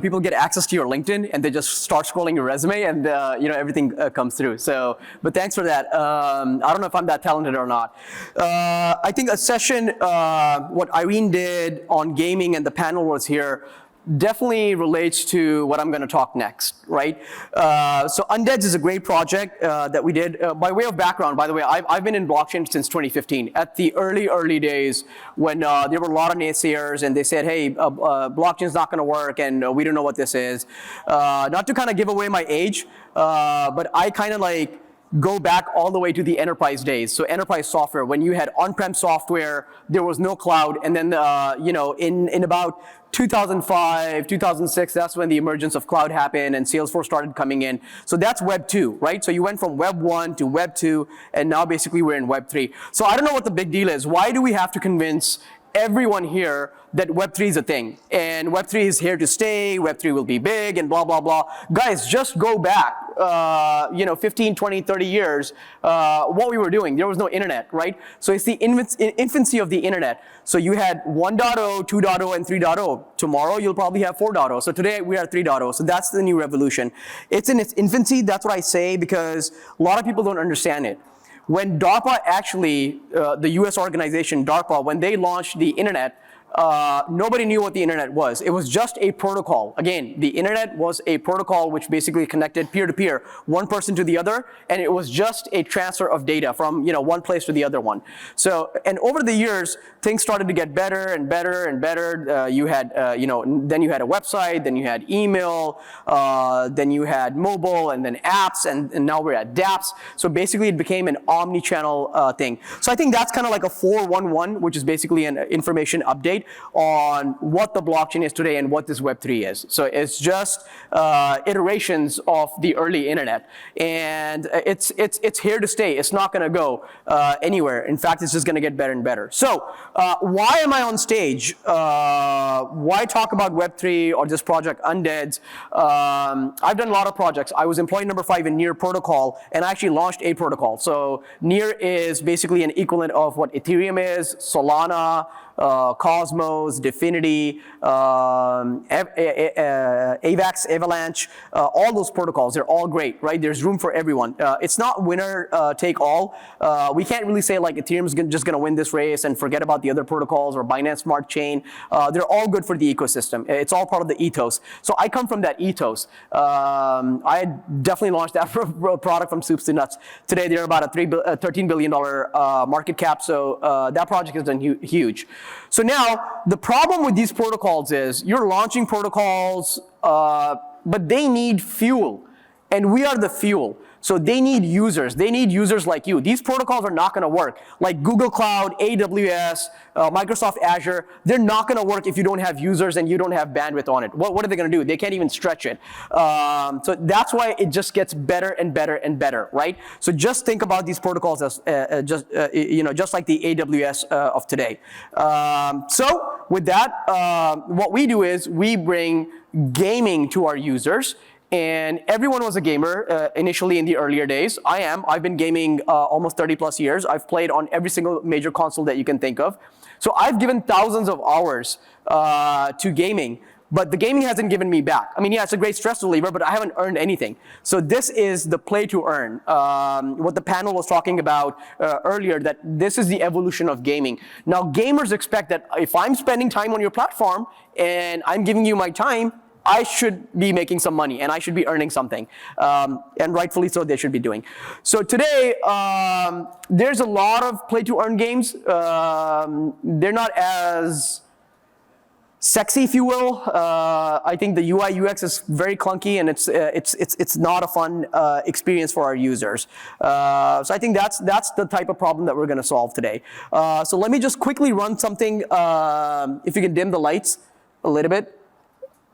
people get access to your LinkedIn and they just start scrolling your resume and everything comes through. So, but thanks for that. I don't know if I'm that talented or not. I think a session, what Irene did on gaming and the panel was here, definitely relates to what I'm going to talk next, right? So Undeads is a great project that we did. By way of background, by the way, I've been in blockchain since 2015. At the early days when there were a lot of naysayers and they said, hey, blockchain's not going to work and we don't know what this is. Not to kind of give away my age, but I kind of like go back all the way to the enterprise days. So enterprise software, when you had on-prem software, there was no cloud, and then in about 2005, 2006, that's when the emergence of cloud happened and Salesforce started coming in. So that's Web 2, right? So you went from Web 1 to Web 2, and now basically we're in Web 3. So I don't know what the big deal is. Why do we have to convince everyone here that Web3 is a thing, and Web3 is here to stay, Web3 will be big, and blah, blah, blah. Guys, just go back, 15, 20, 30 years, what we were doing. There was no internet, right? So it's the infancy of the internet. So you had 1.0, 2.0, and 3.0. Tomorrow, you'll probably have 4.0. So today, we are 3.0. So that's the new revolution. It's in its infancy. That's what I say, because a lot of people don't understand it. When DARPA actually, the US organization DARPA, when they launched the internet, nobody knew what the internet was. It was just a protocol. Again, the internet was a protocol which basically connected peer-to-peer, one person to the other, and it was just a transfer of data from one place to the other one. So, and over the years, things started to get better and better and better. You had, then you had a website, then you had email, then you had mobile, and then apps, and now we're at dApps. So basically, it became an omni-channel thing. So I think that's kind of like a 411, which is basically an information update on what the blockchain is today and what this Web3 is. So it's just iterations of the early internet, and it's here to stay. It's not going to go anywhere. In fact, it's just going to get better and better. So why am I on stage? Why talk about Web3 or this project Undeads? I've done a lot of projects. I was employee number 5 in Near Protocol, and I actually launched a protocol. So Near is basically an equivalent of what Ethereum is, Solana, Cosmos, Definity, AVAX, Avalanche, all those protocols, they're all great, right? There's room for everyone. It's not winner take all. We can't really say like Ethereum's just gonna win this race and forget about the other protocols or Binance Smart Chain. They're all good for the ecosystem. It's all part of the ethos. So I come from that ethos. I definitely launched that product from soups to nuts. Today they're about a $13 billion market cap, so that project has done huge. So now, the problem with these protocols is you're launching protocols, but they need fuel, and we are the fuel. So they need users. They need users like you. These protocols are not going to work. Like Google Cloud, AWS, Microsoft Azure, they're not going to work if you don't have users and you don't have bandwidth on it. What are they going to do? They can't even stretch it. So that's why it just gets better and better and better, right? So just think about these protocols as just like the AWS of today. So with that, what we do is we bring gaming to our users. And everyone was a gamer initially in the earlier days. I've been gaming almost 30 plus years. I've played on every single major console that you can think of. So I've given thousands of hours to gaming, but the gaming hasn't given me back. I mean, yeah, it's a great stress reliever, but I haven't earned anything. So this is the play to earn. What the panel was talking about earlier, that this is the evolution of gaming. Now, gamers expect that if I'm spending time on your platform and I'm giving you my time, I should be making some money and I should be earning something. And rightfully so, they should be doing. So today, there's a lot of play to earn games. They're not as sexy, if you will. I think the UI UX is very clunky and it's not a fun experience for our users. So I think that's the type of problem that we're gonna solve today. So let me just quickly run something, if you can dim the lights a little bit.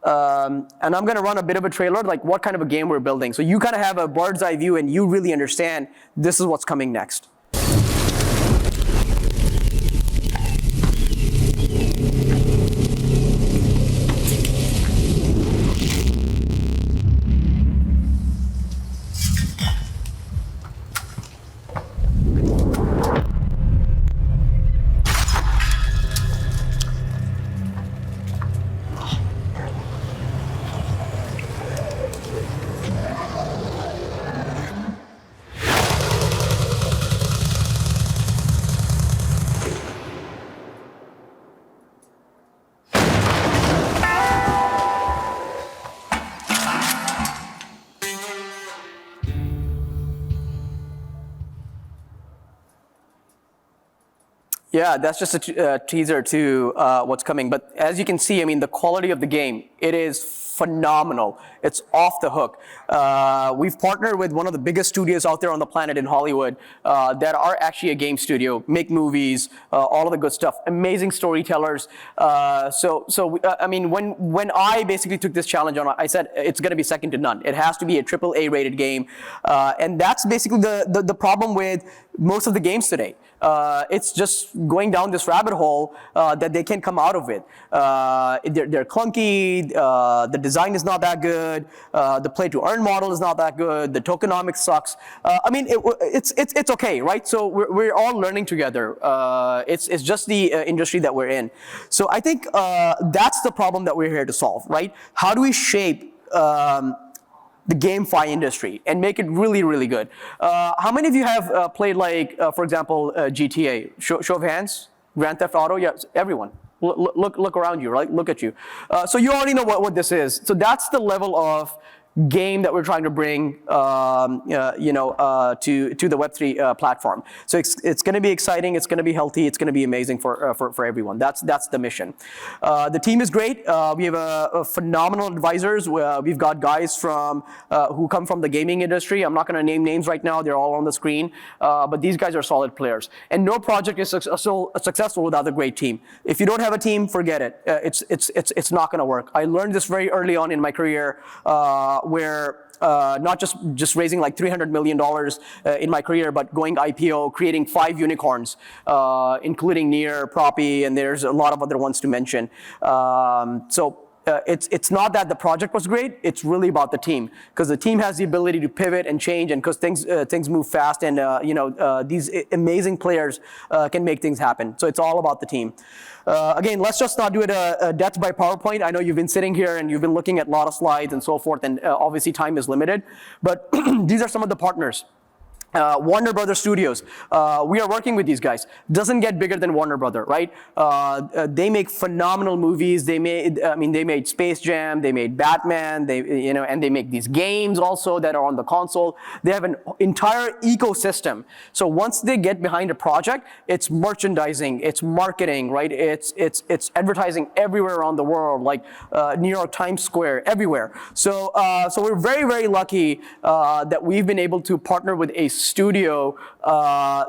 And I'm going to run a bit of a trailer, like what kind of a game we're building. So you kind of have a bird's eye view and you really understand this is what's coming next. Yeah, that's just a teaser to what's coming. But as you can see, I mean, the quality of the game, it is phenomenal. It's off the hook. We've partnered with one of the biggest studios out there on the planet in Hollywood that are actually a game studio, make movies, all of the good stuff. Amazing storytellers. I mean, when I basically took this challenge on, I said it's going to be second to none. It has to be a AAA rated game, and that's basically the problem with most of the games today. It's just going down this rabbit hole that they can't come out of it. They're clunky, the design is not that good, the play to earn model is not that good, the tokenomics sucks. I mean, it's okay, right? So we're all learning together. It's just the industry that we're in. So I think that's the problem that we're here to solve, right? How do we shape the GameFi industry and make it really, really good? How many of you have played, like, for example, GTA? Show of hands? Grand Theft Auto? Yeah, everyone. Look around you, right? Look at you. So you already know what this is. So that's the level of game that we're trying to bring, to the Web3 platform. So it's going to be exciting. It's going to be healthy. It's going to be amazing for everyone. That's the mission. The team is great. We have a phenomenal advisors. We've got guys who come from the gaming industry. I'm not going to name names right now. They're all on the screen. But these guys are solid players. And no project is successful without a great team. If you don't have a team, forget it. It's not going to work. I learned this very early on in my career. Where not just raising like $300 million in my career, but going IPO, creating 5 unicorns, including Near, Proppy, and there's a lot of other ones to mention. It's not that the project was great, it's really about the team, because the team has the ability to pivot and change, and because things move fast, and these amazing players can make things happen. So it's all about the team. Again, let's just not do it a death by PowerPoint. I know you've been sitting here and you've been looking at a lot of slides and so forth, and obviously time is limited, but these are some of the partners. Warner Brothers Studios, we are working with these guys. Doesn't get bigger than Warner Brother, right? They make phenomenal movies. They made Space Jam, they made Batman, and they make these games also that are on the console. They have an entire ecosystem. So once they get behind a project, it's merchandising, it's marketing, right? It's advertising everywhere around the world, like New York Times Square, everywhere. So we're very, very lucky that we've been able to partner with a studio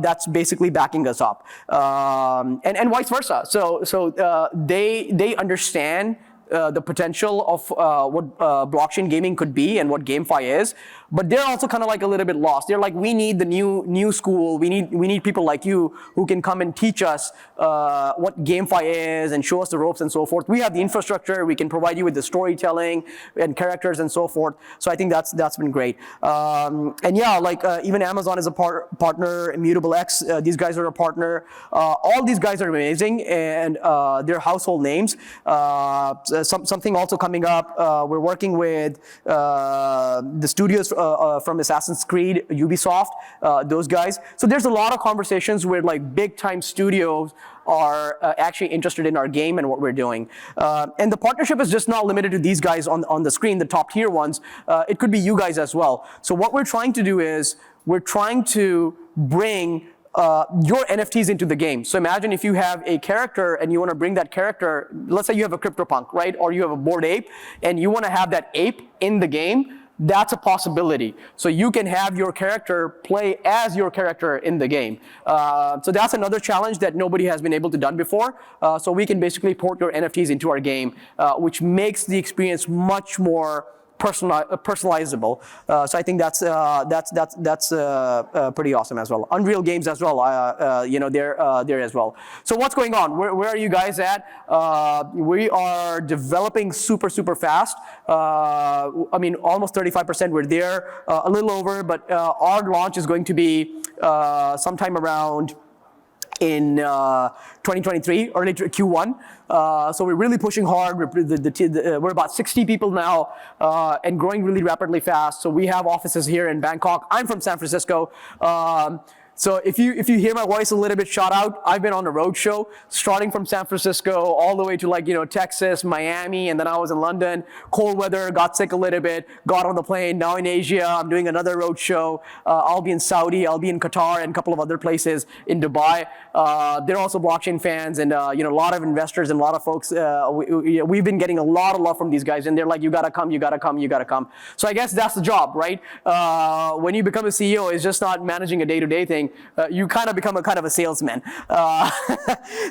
that's basically backing us up, and vice versa. So they understand the potential of what blockchain gaming could be and what GameFi is, but they're also kind of like a little bit lost. They're like, we need the new school. We need people like you who can come and teach us what GameFi is and show us the ropes and so forth. We have the infrastructure. We can provide you with the storytelling and characters and so forth. So I think that's been great. And yeah, like even Amazon is a partner. Immutable X, these guys are a partner. All these guys are amazing, and they're household names. Something also coming up. We're working with the studios from Assassin's Creed, Ubisoft, those guys. So there's a lot of conversations where like big time studios are actually interested in our game and what we're doing. And the partnership is just not limited to these guys on the screen, the top tier ones. It could be you guys as well. So what we're trying to do is we're trying to bring your NFTs into the game. So imagine if you have a character and you want to bring that character, let's say you have a CryptoPunk, right? Or you have a Bored Ape and you want to have that ape in the game. That's a possibility. So you can have your character play as your character in the game. So that's another challenge that nobody has been able to done before. So we can basically port your NFTs into our game, which makes the experience much more personalizable. So I think that's pretty awesome as well. Unreal Games as well, they're there as well. So what's going on? Where are you guys at? We are developing super fast. I mean, almost 35%. We're there, a little over, but our launch is going to be sometime around in 2023, early Q1. So we're really pushing hard. We're about 60 people now and growing really rapidly fast. So we have offices here in Bangkok. I'm from San Francisco. So if you hear my voice a little bit, shout out. I've been on a road show, starting from San Francisco all the way to Texas, Miami, and then I was in London. Cold weather, got sick a little bit, got on the plane. Now in Asia, I'm doing another road show. I'll be in Saudi, I'll be in Qatar, and a couple of other places in Dubai. They're also blockchain fans, and a lot of investors and a lot of folks. We've been getting a lot of love from these guys, and they're like, you gotta come, you gotta come, you gotta come. So I guess that's the job, right? When you become a CEO, it's just not managing a day-to-day thing. You kind of become a kind of a salesman.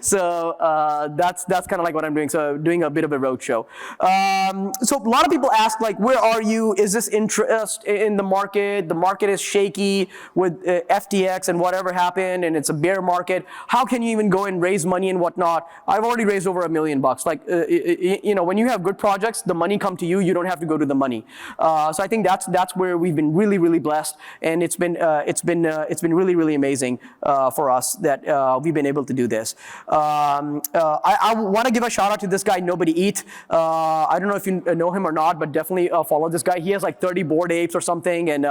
So that's kind of like what I'm doing. So doing a bit of a roadshow. So a lot of people ask, like, where are you? Is this interest in the market? The market is shaky with FTX and whatever happened, and it's a bear market. How can you even go and raise money and whatnot? I've already raised over $1 million. Like, when you have good projects, the money come to you. You don't have to go to the money. So I think that's where we've been really, really blessed, and it's been really, really amazing for us that we've been able to do this. I want to give a shout out to this guy, Nobody Eat. I don't know if you know him or not, but definitely follow this guy. He has like 30 Bored Apes or something, and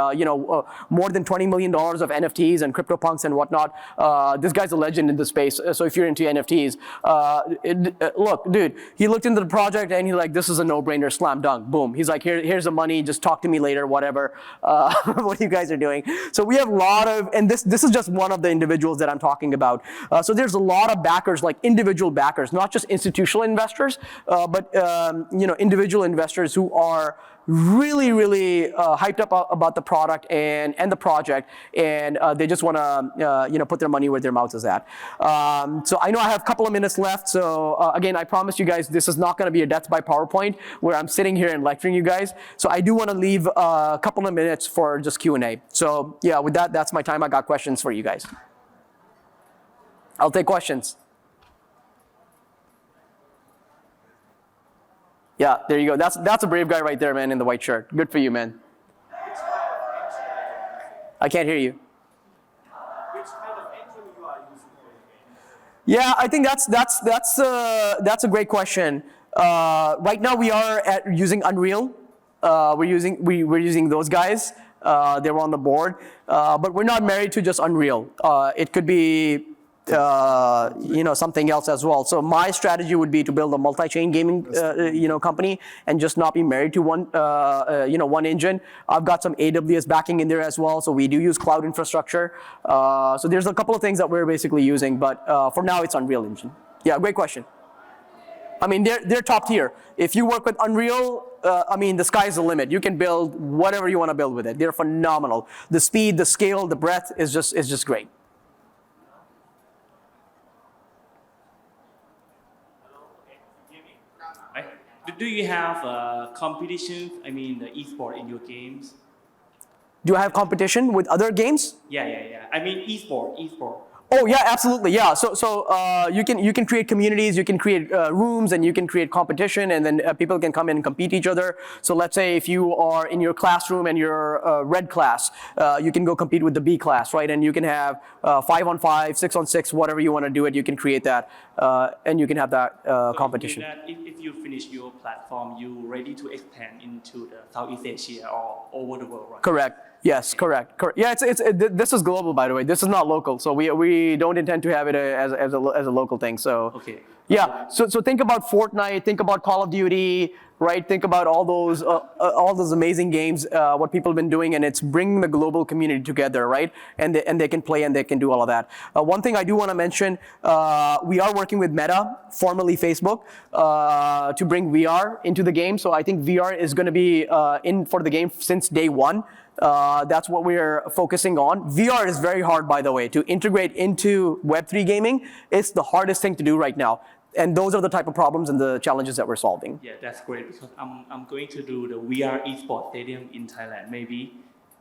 more than $20 million of NFTs and CryptoPunks and whatnot. This guy's a legend in the space. So if you're into NFTs, look, dude, he looked into the project and he's like, this is a no-brainer, slam dunk, boom. He's like, here's the money, just talk to me later, whatever. What you guys are doing. So we have a lot of, and this is just one of the individuals that I'm talking about. So there's a lot of backers, like individual backers, not just institutional investors, but individual investors who are really, really hyped up about the product and the project, and they just want to put their money where their mouth is at. So I know I have a couple of minutes left. So again, I promise you guys, this is not going to be a death by PowerPoint where I'm sitting here and lecturing you guys. So I do want to leave a couple of minutes for just Q&A. So yeah, with that, that's my time. I got questions for you guys. I'll take questions. Yeah, there you go. That's a brave guy right there, man, in the white shirt. Good for you, man. I can't hear you. Which kind of engine you are using for your game? Yeah, I think that's a great question. Right now we are using Unreal. We're using those guys. They were on the board, but we're not married to just Unreal. It could be something else as well. So my strategy would be to build a multi-chain gaming, company and just not be married to one engine. I've got some AWS backing in there as well. So we do use cloud infrastructure. So there's a couple of things that we're basically using, but for now it's Unreal Engine. Yeah, great question. I mean, they're top tier. If you work with Unreal, the sky's the limit. You can build whatever you want to build with it. They're phenomenal. The speed, the scale, the breadth is just great. Do you have competition? I mean, the esport in your games? Do I have competition with other games? Yeah. I mean, esport. Oh yeah, absolutely. Yeah. So you can create communities, you can create rooms, and you can create competition, and then people can come in and compete each other. So let's say if you are in your classroom and you're red class, you can go compete with the B class, right? And you can have 5-on-5, 6-on-6, whatever you want to do it. You can create that, and you can have that competition. So if you finish your platform, you ready to expand into the Southeast Asia or over the world, right? Correct. Yes, correct. Yeah, this is global, by the way. This is not local, so we don't intend to have it as a local thing. So okay. Yeah. So think about Fortnite. Think about Call of Duty. Right. Think about all those amazing games. What people have been doing, and it's bringing the global community together, right? And they can play and they can do all of that. One thing I do want to mention, we are working with Meta, formerly Facebook, to bring VR into the game. So I think VR is going to be in for the game since day one. That's what we're focusing on. VR is very hard, by the way, to integrate into Web3 gaming. It's the hardest thing to do right now. And those are the type of problems and the challenges that we're solving. Yeah, that's great, because I'm going to do the VR esports stadium in Thailand. Maybe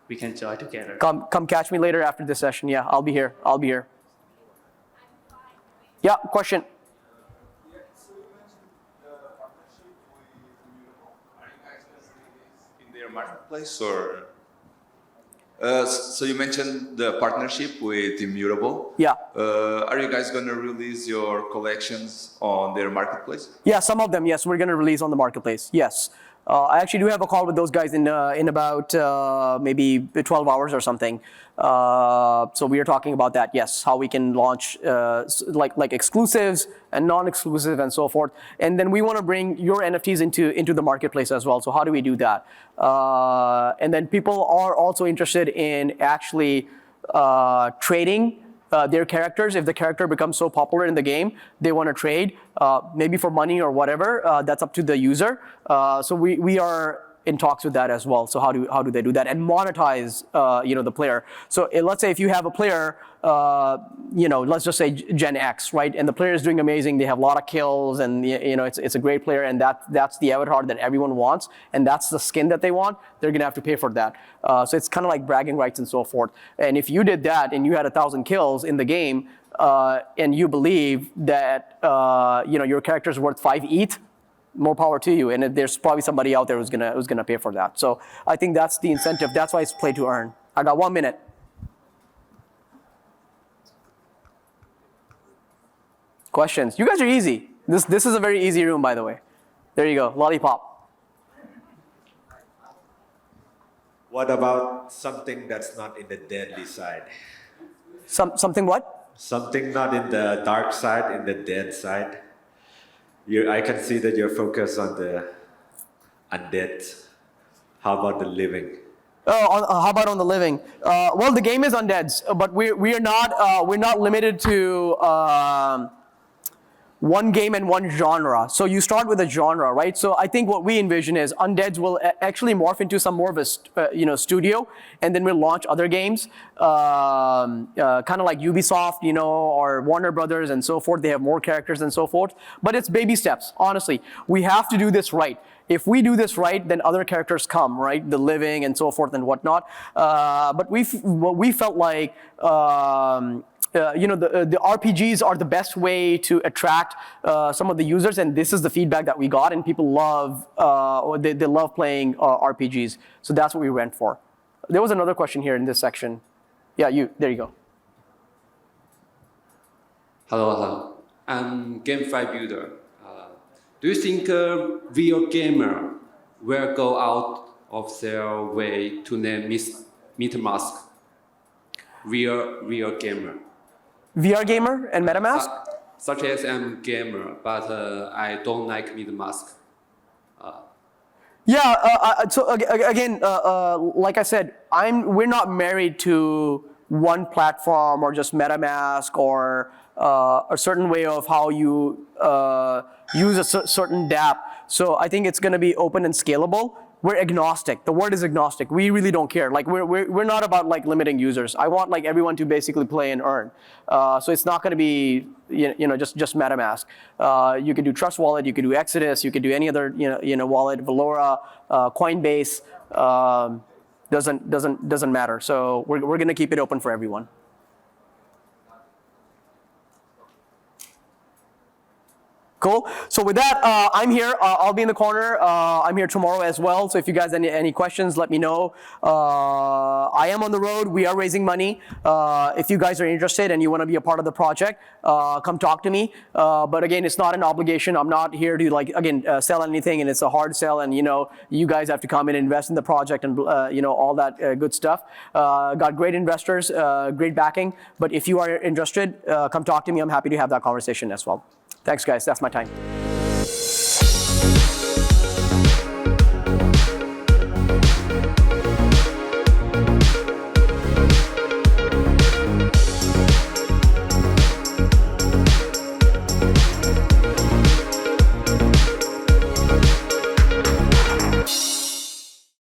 we can join together. Come catch me later after this session. Yeah, I'll be here. Yeah, question. Yeah, so you mentioned the partnership with Immutable. Are you guys going to see this in their marketplace or? So you mentioned the partnership with Immutable. Yeah. Are you guys going to release your collections on their marketplace? Yeah, some of them, yes, we're going to release on the marketplace. Yes. I actually do have a call with those guys in about maybe 12 hours or something. So we are talking about that, yes, how we can launch like exclusives and non-exclusive and so forth. And then we want to bring your NFTs into the marketplace as well. So how do we do that? And then people are also interested in actually trading their characters. If the character becomes so popular in the game, they want to trade, maybe for money or whatever. That's up to the user. So we are in talks with that as well. So how do they do that and monetize the player? So let's say if you have a player, let's just say Gen X, right? And the player is doing amazing. They have a lot of kills, and it's a great player, and that's the avatar that everyone wants, and that's the skin that they want. They're gonna have to pay for that. So it's kind of like bragging rights and so forth. And if you did that and you had 1,000 kills in the game, and you believe that your character is worth 5 ETH, more power to you, and there's probably somebody out there who's gonna pay for that. So I think that's the incentive. That's why it's play to earn. I got 1 minute. Questions? You guys are easy. This is a very easy room, by the way. There you go, lollipop. What about something that's not in the deadly side? Something what? Something not in the dark side, in the dead side. I can see that you're focused on the undead. How about the living? Oh, how about on the living? Well, the game is Undeads, but we're not limited to one game and one genre. So you start with a genre, right? So I think what we envision is Undeads will actually morph into some more of a studio, and then we'll launch other games, kind of like Ubisoft, or Warner Brothers and so forth. They have more characters and so forth. But it's baby steps, honestly. We have to do this right. If we do this right, then other characters come, right? The living and so forth and whatnot. But we felt like the RPGs are the best way to attract some of the users, and this is the feedback that we got, and people love they love playing RPGs. So that's what we went for. There was another question here in this section. Yeah, there you go. Hello. I'm GameFi builder. Do you think a real gamer will go out of their way to name MetaMask real gamer? VR gamer and MetaMask? Such as I'm gamer, but I don't like MetaMask. So again, like I said, we're not married to one platform or just MetaMask or a certain way of how you use a certain dApp. So I think it's going to be open and scalable. We're agnostic. The word is agnostic. We really don't care. Like we're not about like limiting users. I want like everyone to basically play and earn. So it's not going to be just MetaMask. You could do Trust Wallet. You could do Exodus. You could do any other wallet. Valora, Coinbase. Doesn't matter. So we're going to keep it open for everyone. Cool. So with that, I'm here. I'll be in the corner. I'm here tomorrow as well. So if you guys have any questions, let me know. I am on the road. We are raising money. If you guys are interested and you want to be a part of the project, come talk to me. But again, it's not an obligation. I'm not here to sell anything, and it's a hard sell. And you guys have to come and invest in the project and all that good stuff. Got great investors, great backing. But if you are interested, come talk to me. I'm happy to have that conversation as well. Thanks, guys. That's my time.